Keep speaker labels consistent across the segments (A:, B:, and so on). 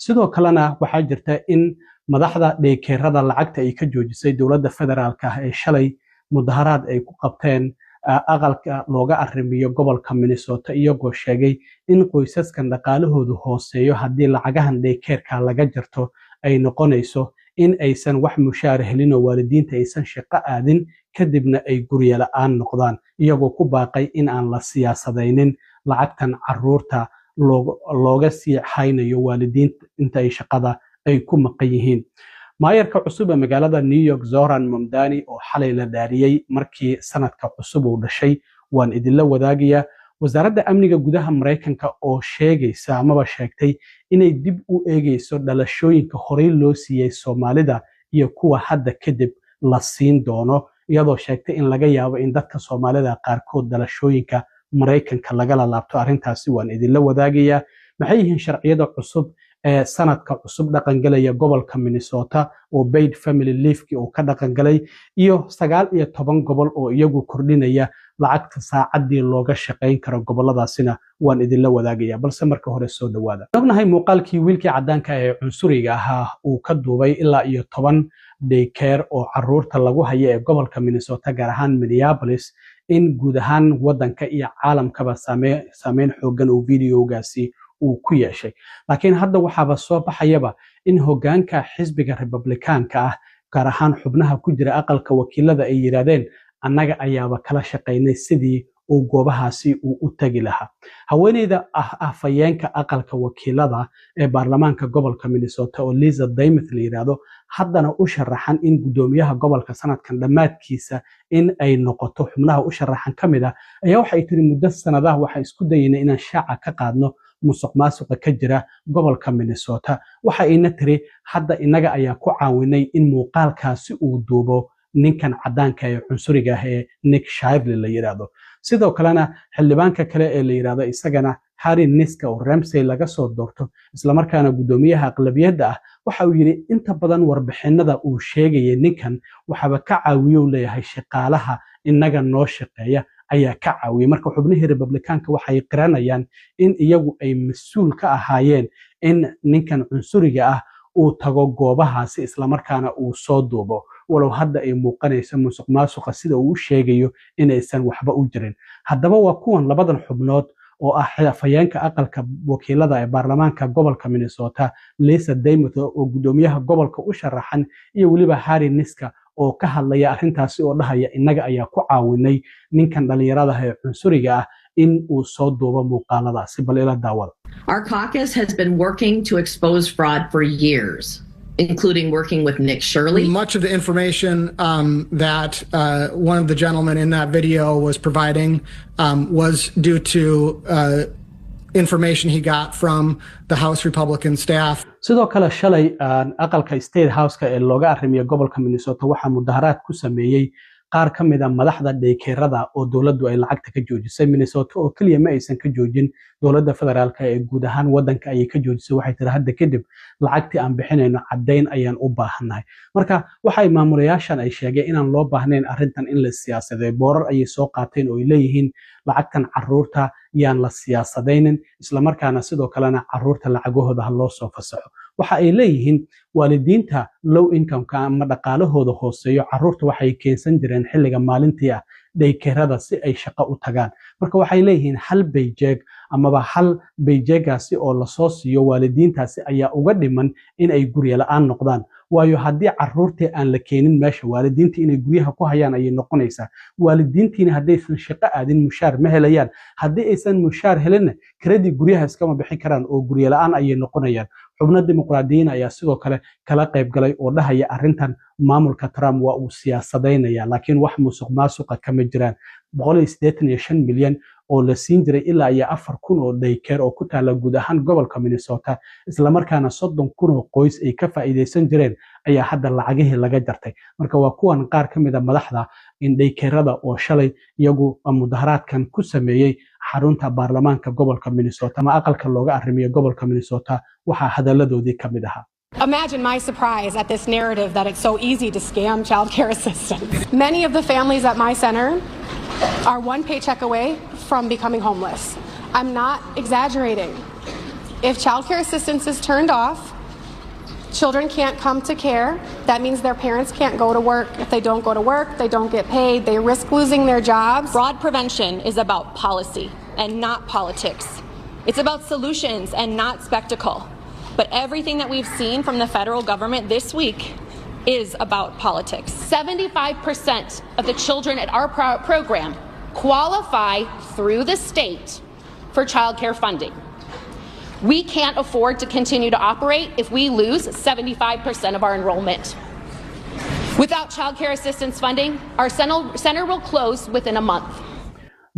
A: sidoo kalena waxaa jirta in madaxda daykeerada lacagta ay ka joojisay dowladda federaalka ah ee shalay mudaharaad ay ku qabteen aqalka looga arrimiyo gobolka Minnesota iyagoo sheegay in qoysaskan dhaqaalahoodu hooseeyo haddii lacagahan daykeerka laga jarto ay noqonayso in aysan wax mushaar helin oo waalidiinta aysan shaqo aadin kadibna ay guryo la'aan noqdaan iyagoo ku baaqay in aan la siyaasadaynin lacagtan caruurta looga sii haynayo waalidiinta inta ay shaqada ay ku maqan yihiin maayarka cusub ee magaalada New York Zoran Mamdani oo xalay la dhaariyay markii sanadka cusub uu dhashay waan idinla wadaagaya wasaaradda amniga gudaha Mareykanka oo sheegaysa amaba sheegtay inay dib u eegayso dhalashooyinka horey loo siiyay Soomaalida iyo kuwa hadda kadib la siin doono iyadoo sheegtay in laga yaabo in dadka Soomaalida qaarkood dhalashooyinka Mareykanka lagala laabto arrintaasi waan idinla wadaagaya maxay yihiin sharciyada cusub ee sanadka cusub dhaqan galaya gobolka Minnesota oo paid family leave-ki uu ka dhaqan galay iyo 19 gobol oo iyagu kordhinaya lacagta saacadii looga shaqeyn karo goboladaasina waan idinla wadaagaya balse marka hore soo dhawaada ognahay muuqaalkii wiilkii cadaanka ee cunsuriga ahaa uu ka duubay ilaa iyo 10 daycare oo caruurta lagu hayo ee gobolka Minnesota gaar ahaan Minneapolis in guud ahaan wadanka iyo caalamkaba saameyn xoogan oo videogaasi uu ku yeeshay laakiin hadda waxaaba soo baxayaba in hoggaanka xisbiga Republicaanka ah gaar ahaan xubnaha ku jira aqalka wakiilada ay yiraahdeen annaga ayaaba kala shaqeynay sidii uu goobahaasi uu u tagi lahaa haweeneyda afayeenka aqalka wakiilada ee baarlamaanka gobolka Minnesota oo Lisa Daymith la yiraahdo haddana u sharaxan in gudoomiyaha gobolka sanadkan dhamaadkiisa in ay noqoto xubnaha u sharaxan kamid ah ayaa waxay tiri muddo sanadaha waxa isku dayeen inaan shaaca ka qaadno musuqmaasuqa ka jira gobolka Minnesota waxa ayna tiri hadda inaga ayaa ku caawinay in muuqaalkaasi uu duubo ninkan cadaanka ee cunsuriga ah ee Nick Shively la yiraahdo sidoo kalena xildhibaanka kale ee la yiraahdo isagana Harry Niska oo Ramsey laga soo doorto isla markaana gudoomiyaha aqlabiyadda ah waxa uu yiri inta badan warbixinada uu sheegay ninkan waxaba ka caawiyo leeyahay shaqaalaha inaga noo shaqeeya ayaa ka caawiyay marka xubnihii Republicaanka waxay qiranayaan in iyagu ay mas'uul ka ahaayeen in ninkan cunsuriga ah uu tago goobahaasi isla markaana uu soo duubo walow hadda ay muuqanayso musuqmaasuqa sida uu sheegayo inaysan waxba u jirin haddaba waa kuwan labadan xubnood oo ah afayeenka aqalka wakiilada ee baarlamaanka gobolka Minnesota Lisa Daymith oo gudoomiyaha gobolka u sharaxan iyo waliba Harry Niska oo ka hadlaya arrintaasi oo dhahaya inaga ayaa ku caawinay ninkan dhalinyarada ee cunsuriga ah in uu soo duubo muuqaaladaasi bal ila daawada
B: Our caucus has been working to expose fraud for years, including working with Nick Shirley.
C: Much of the information that one of the gentlemen in that video was providing was due to information he got from the House Republican staff.
A: sidoo kale shalay aqalka State House-ka ee looga arrimiyo gobolka Minnesota waxa mudaharaad ku sameeyay qaar ka mid ah madaxda daykeerada oo dawladdu ay lacagta ka joojisay Minnesota oo kaliya ma aysan ka joojin dawladda federaalka ee guud ahaan wadanka ay ka joojisay waxay tiri hadda kadib lacagtii aan bixinayno cadeyn ayaan u baahanahay marka waxay maamulayaashan ay sheegeen inaan loo baahnayn arrintan in la siyaasadeeyo boorar ay soo qaateen oo ay leeyihiin lacagtan caruurta yaan la siyaasadeynin isla markaana sidoo kalena caruurta lacagahooda ha loo soo fasaxo waxa ay leeyihiin waalidiinta low income-ka ama dhaqaalahooda hooseeyo caruurta waxay keensan jireen xilliga maalintii ah daykeerada si ay shaqo u tagaan marka waxay leeyihiin hal bayjeeg amaba hal bayjeegaasi oo la soo siiyo waalidiintaasi ayaa uga dhiman in ay guryo la'aan noqdaan waayo haddii caruurtii aan la keenin meesha waalidiintii inay guryaha ku hayaan ayay noqonaysaa waalidiintiina haddaysan shaqo aadin mushaar ma helayaan haddii aysan mushaar helinna kiradii guryaha iskama bixin karaan oo guryo la'aan ayay noqonayaan xubno dimuqraadiyiin ayaa sidoo kale kala qayb galay oo dhahaya arrintan maamulka Trump waa uu siyaasadeynaya laakiin wax musuqmaasuqa kama jiraan 185 milyan oo la siin jiray ilaa iyo 4,000 oo daycare oo ku taala guud ahaan gobolka Minnesota isla markaana 30,000 oo qoys ay ka faa'iideysan jireen ayaa hadda lacagihii laga jartay marka waa kuwan qaar ka mid ah madaxda in daykeerada oo shalay iyagu mudaharaadkan ku sameeyay xarunta baarlamaanka gobolka Minnesota ama aqalka looga arrimiyo gobolka Minnesota waxa hadaladoodii ka mid ahaa
D: Imagine my surprise at this narrative that it's so easy to scam child care assistance. Many of the families at my center are one paycheck away from becoming homeless. I'm not exaggerating. If child care assistance is turned off, children can't come to care. That means their parents can't go to work. If they don't go to work, they don't get paid. They risk losing their jobs.
E: Fraud prevention is about policy and not politics. It's about solutions and not spectacle. But everything that we've seen from the federal government this week is about politics. 75% of the children at our program qualify through the state for child care funding. We can't afford to continue to operate if we lose 75% of our enrollment. Without child care assistance funding, our center will close within a month.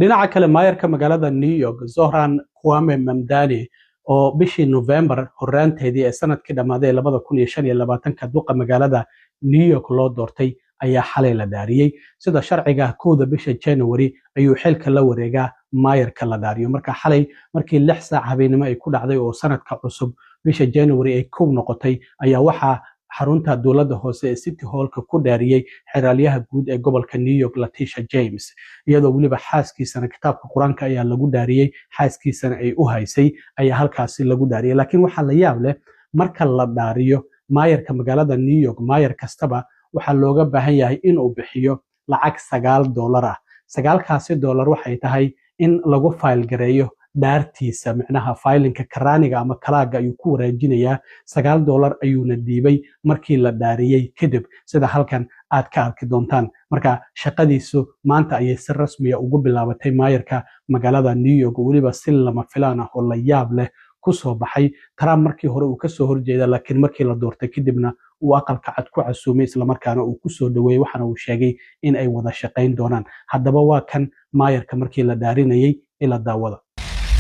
A: dhinaca kale maayarka magaalada New York Zohran Kwame Mamdani oo bishii November horaanteedii ee sanadkii dhamaaday 2025 duqa magaalada New York loo doortay ayaa xalay la daariyay sida sharciga kooda bisha January ayuu xilka la wareegaa maayarka la daariyo marka xalay markii 6 saac habeenimo ay ku dhacday oo sanadka cusub bisha January ay ku noqotay ayaa waxa xarunta dawladda hoose ee City Hall-ka ku dhaariyay xiraalyaha guud ee gobolka New York Letitia James iyadoo waliba xaaskiisana kitaabka Quraanka ayaa lagu dhaariyay xaaskiisana ay u haysay ayaa halkaasi lagu dhaariyay laakiin waxa la yaab leh marka la dhaariyo maayarka magaalada New York maayar kastaba waxa looga baahan yahay in uu bixiyo lacag $9 ah $9kaasi waxay tahay in lagu file gareeyo daartiisa macnaha filinka karaaniga ama kalaaga ayuu ku wareejinayaa $9 ayuuna diibay markii la dhaariyay kadib sida halkan aad ka arki doontaan marka shaqadiisu maanta ayay si rasmi ah ugu bilaabatay maayarka magaalada New York waliba si lama filaan ah oo la yaab leh ku soo baxay Trump markii hore uu ka soo horjeeday laakiin markii la doortay kadibna uu aqalka cad ku casuumay isla markaana uu ku soo dhaweeyay waxana uu sheegay in ay wada shaqayn doonaan haddaba waa kan maayarka markii la dhaarinayay ila daawada.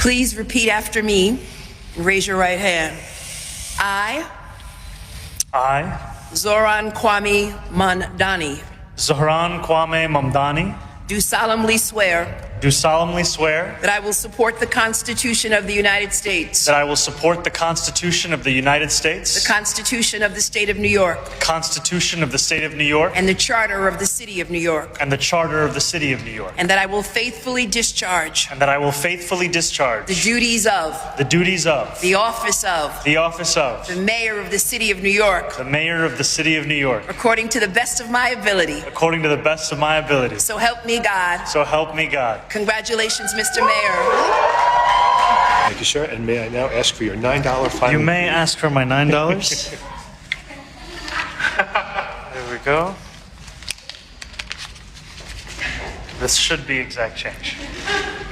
F: Please repeat after me. Raise your right hand. I, Zohran Kwame Mamdani, do solemnly swear
G: that
F: I will support the Constitution of the United States,
G: the Constitution of the United States,
F: the Constitution of the State of New York, and the Charter of the City of New York,
G: and the Charter of the City of New York,
F: and that I will faithfully discharge the duties of the office of the Mayor of the City of New York, according to the best of my ability. So help me God. Congratulations, Mr. Mayor.
H: Thank you, sir. And may I now ask for your $9 fine?
G: You may ask for my $9. There we go. This should be exact change.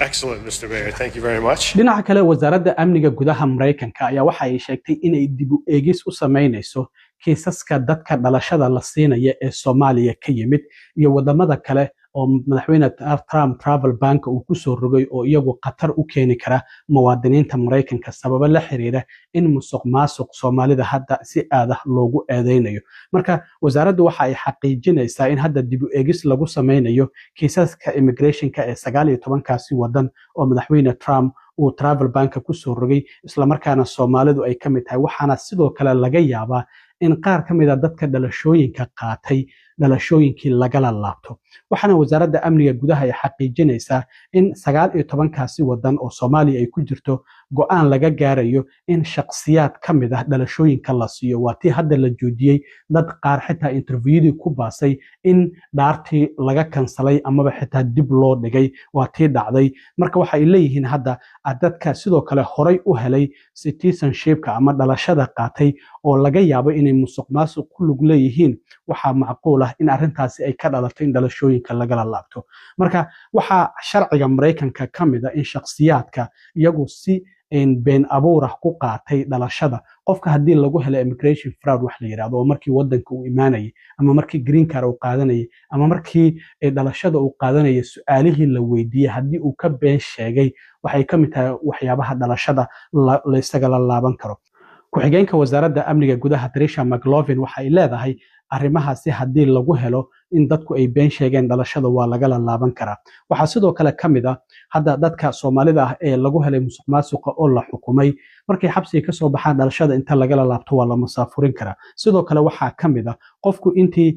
H: Excellent, Mr. Mayor. Thank you very much.
A: dhinaca kale wasaaradda amniga gudaha Mareykanka ayaa waxa ay sheegtay inay dib u eegis u sameynayso kiisaska dadka dhalashada la siinaya ee Soomaaliya ka yimid iyo wadamada kale oo madaxweyne Trump travel bank uu ku soo rogay oo iyagu qatar u keeni kara muwaadiniinta Mareykanka sabab la xiriira in musuqmaasuq Soomaalida hadda si aad ah loogu eedeynayo marka wasaaraddu waxa ay xaqiijinaysaa in hadda dib u eegis lagu sameynayo kiisaska immigration-ka ee 19kaasi wadan oo madaxweyne Trump uu travel bank ku soo rogay isla markaana Soomaalidu ay ka mid tahay waxaana sidoo kale laga yaabaa in qaar ka mid ah dadka dhalashooyinka qaatay dhalashooyinkii lagala laabto waxaana wasaaradda amniga gudaha ay xaqiijinaysaa in 19kaasi wadan oo Soomaaliya ay ku jirto go'aan laga gaarayo in shakhsiyaad ka mid ah dhalashooyinka la siiyo waatii hadda la joojiyay dad qaar xitaa interviewdii ku baasay in dhaartii laga kansalay amaba xitaa dib loo dhigay waatii dhacday marka waxa ay leeyihiin hadda dadka sidoo kale horay u helay citizenship-ka ama dhalashada qaatay oo laga yaabo inay musuqmaasuq ku lug leeyihiin waxa macquul ah in arrintaasi ay ka dhalato in dhalashooyinka lagala laabto marka waxa sharciga Mareykanka ka mid ah in shakhsiyaadka iyagu si been abuur ah ku qaatay dhalashada qofka hadii lagu helo immigration fraud wax la yiraahdo oo markii wadanka uu imaanayay ama markii green card uu qaadanayay ama markii dhalashada uu qaadanayay su'aalihii la weydiiyay hadii uu ka been sheegay waxay ka mid tahay waxyaabaha dhalashada la isaga la laaban karo ku-xigeenka wasaaradda amniga gudaha Tricia McLaughlin waxa ay leedahay arrimahaasi hadii lagu helo in dadku ay been sheegeen dhalashada waa laga laaban karaa waxa sidoo kale kamid ah hadda dadka Soomaalida ah ee lagu helay musuqmaasuqa oo la xukumay markay xabsiga ka soo baxaan dhalashada inta lagala laabto waa la masaafurin karaa sidoo kale waxaa ka mid ah qofku intii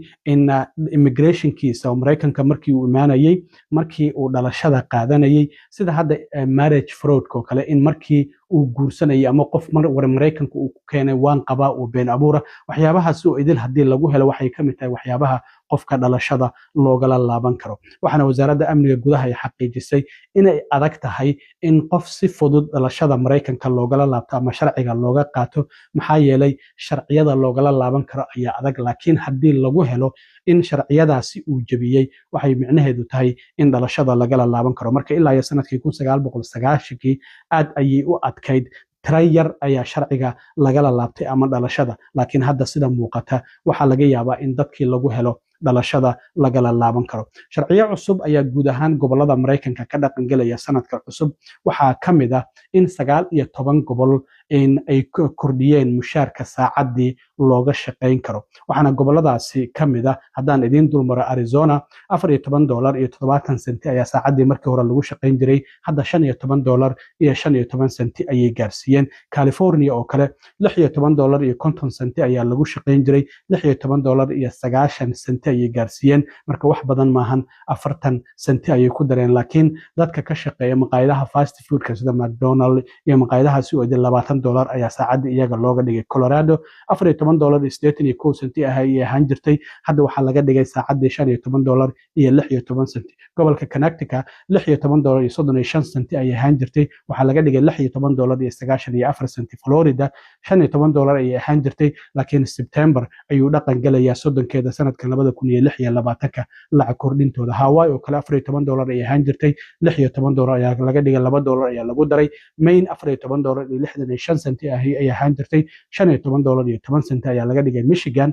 A: immigrationkiisa oo Mareykanka markii uu imaanayay markii uu dhalashada qaadanayay sida hadda marriage fraud ko kale in markii uu guursanayay ama qof war Mareykanka uu ku keenay waan qabaa oo been abuura waxyaabahaas oo idil hadii lagu helo waxay ka mid tahay waxyaabaha qofka dhalashada loogala laaban karo waxaana wasaaradda amniga gudaha ay xaqiijisay inay adag tahay in qof si fudud dhalashada Mareykanka loogala laabto ama sharciga looga qaato maxaa yeelay sharciyada loogala laaban karo ayaa adag laakiin hadii lagu helo in sharciyadaasi uu jabiyay waxay micnaheedu tahay in dhalashada lagala laaban karo marka ilaa sanadkii 1990 aad ayay u adkayd tayar ayaa sharciga lagala laabtay ama dhalashada laakiin hadda sida muuqata waxa laga yaabaa in dadkii lagu helo dhalashada lagala laaban karo sharciyo cusub ayaa guud ahaan gobolada Mareykanka ka dhaqan galaya sanadka cusub waxaa ka mid ah in 19 gobol in ay kordhiyeen mushaarka saacadii looga shaqeyn karo waxaana goboladaasi ka mid ah haddaan idin dulmaro Arizona $14.70 ayaa saacadii markii hore lagu shaqeyn jiray hadda $15.15 ayay gaarsiiyeen California oo kale $16.50 ayaa lagu shaqeyn jiray $16.90 ayay gaarsiiyeen marka wax badan maahan 40 senti ayay ku dareen laakiin dadka ka shaqeeya maqaayadaha fast foodka sida McDonald's iyo maqaayadahaasi oo $20 ayaa saacadii iyaga looga dhigay Colorado $14.81 ayay ahaan jirtay hadda waxaa laga dhigay saacadii $15.16 gobolka Connecticut $16.35 ayay ahaan jirtay waxaa laga dhigay $17.94 Florida $15 ayay ahaan jirtay laakiin September ayuu dhaqan galayaa soddonkeeda sanadka 2026 lacag kordhintooda Hawaii oo kale $14 ayay ahaan jirtay $16 ayaa laga dhigay $2 ayaa lagu daray Maine $14.65 ayay ahaan jirtay $15.10 ayaa laga dhigay Michigan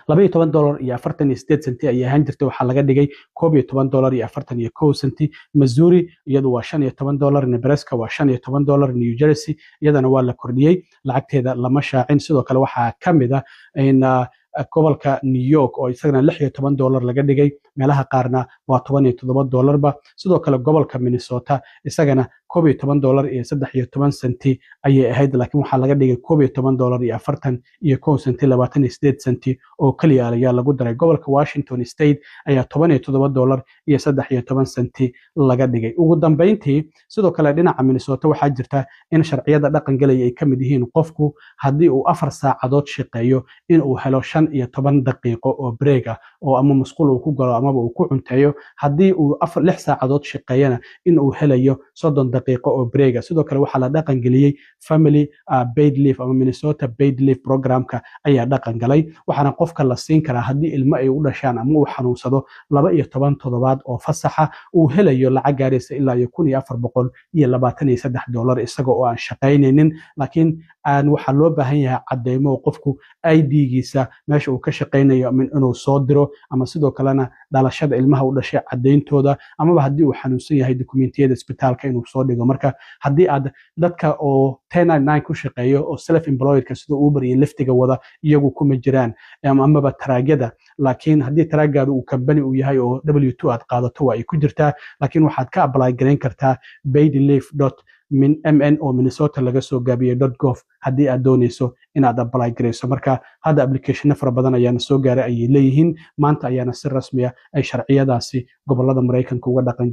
A: $12.48 ayay ahaan jirtay waxaa laga dhigay $11.41 Missouri iyadu waa $15 Nebraska waa $15 New Jersey iyadana waa la kordhiyay lacagteeda lama shaacin sidoo kale waxaa ka mid ah in gobolka New York oo isagana $16 laga dhigay meelaha qaarna waa $17 ba sidoo kale gobolka Minnesota isagana $11.13 ayay ahayd laakiin waxaa laga dhigay $11.41 oo kaliya ayaa lagu daray gobolka Washington State ayaa $17.13 laga dhigay ugu dambeyntii sidoo kale dhinaca Minnesota waxaa jirta in sharciyada dhaqan galaya ay kamid yihiin qofku hadii uu 4 saacadood shaqeeyo in uu helo 15 daqiiqo oo break ah oo ama masquul uu ku galo ama uu ku cunteeyo hadii uu 6 saacadood shaqeeyana in uu helayo 30 daqiiqo oo break ah sidoo kale waxaa la dhaqan galiyay family paid leave ama Minnesota paid leave programka ayaa dhaqan galay waxaana qofka la siin karaa hadii ilmo ay u dhashaan ama uu xanuunsado 12 toddobaad oo fasaxa uu helayo lacag gaaraysa ilaa $1423 isagoo oo aan shaqaynaynin laakiin aan waxa loo baahan yahay cadeymo qofku ID-giisa meesha uu ka shaqaynayo inuu soo diro ama sidoo kalena dhalashada ilmaha u dhashay cadeyntooda ama hadii uu xanuunsan yahay dokumentiyada isbitaalka inuu soo dhigo marka hadii aad dadka oo 1099 ku shaqeeyo oo self employedka sida Uber iyo Lyftiga wada iyagu kuma jiraan ama taraagada laakiin hadii taraagadu uu company uu yahay oo W2 aad qaadato waa ay ku jirtaa laakiin waxaad ka apply gareyn kartaa paidleave.mn oo Minnesota laga soo gaabiyay .gov hadii aad doonayso inaad apply gareyso marka hada application fara badan ayaana soo gaaray ay leeyihiin maanta ayaana si rasmi ah ay sharciyadaasi gobolada Mareykanka uga dhaqan